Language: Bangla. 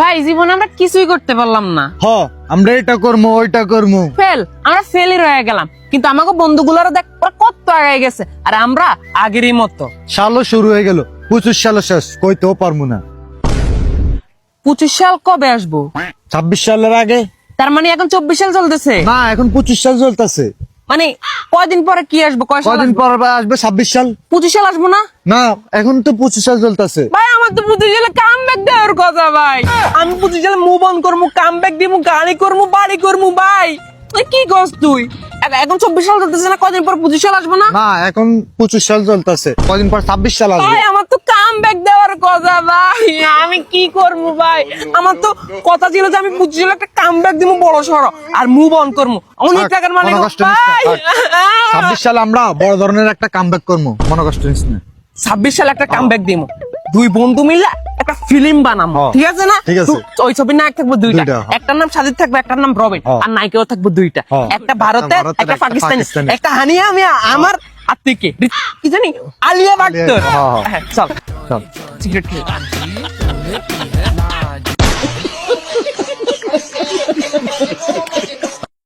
ভাই জীবনে আমরা কিছুই করতে পারলাম না। হ আমরা এটা করবো ওইটা করবো, ফেল, আমরা ফেলই রয়ে গেলাম। কিন্তু আমাকে বন্ধুগুলোরা দেখ ওরা কত আগে গেছে, আর আমরা আগেরই মতো। সালও শুরু হয়ে গেল, 25 সালও শেষ, কইতেও পারবো না। 25 সাল কবে আসবো? 26 সালের আগে। তার মানে এখন 24 সাল চলতেছে। না এখন 25 সাল চলতেছে। মানে কয়দিন পরে কি আসবো? কয় সাল কদিন আসবো? পর আবার আসবে 26 সাল। 25 সাল আসবো না? না এখন তো 25 সাল চলতেছে। ভাই আমার তো 25 সালে কাম ব্যাক দেওয়ার কথা ভাই। আমি 25 সালে মুভ অন করবো, কাম ব্যাক দিবো, গাড়ি করবো, বাড়ি করবো ভাই। তুই কি করছ তুই? এখন 24 সাল চলতেছে না, কদিন পর 25 সাল আসবো না? না এখন 25 সাল চলতেছে, কদিন পর 26 সাল আসবে। ভাই আমার তো কাম ব্যাক দেওয়ার কথা ভাই, আমি কি করবো ভাই? আমার তো কথা ছিল যে আমি 25 সালে একটা কাম ব্যাক দিব বড় সড়ো, আর মুভ অন করবো, অনেক থাক, টাকার মালিক মনে কষ্ট নিস না, ভাই। থাক। 26 সালে আমরা বড় ধরনের একটা কামব্যাক করবো, মনে কষ্ট নিস না। 26 সালে একটা কাম ব্যাক দিব, দুই বন্ধু মিলে একটা ফিল্ম বানাবো, হ্যাঁ, ঠিক আছে না? ঠিক আছে। তো ওই ছবির নায়ক থাকবে দুইটা, দুইটা, হ্যাঁ। একটার নাম সাজিদ থাকবে, একটার নাম রবিন, হ্যাঁ। আর নায়িকাও থাকবে দুইটা, হ্যাঁ। একটা ভারতের, একটা একটা পাকিস্তানি, পাকিস্তানি। একটা হানিয়া আমি আমার, আর তুই কে? কি জানি আলিয়া ভাট। আলিয়া, হ্যাঁ, হ্যাঁ। হ্যাঁ চল চল। সিগারেট খেয়ে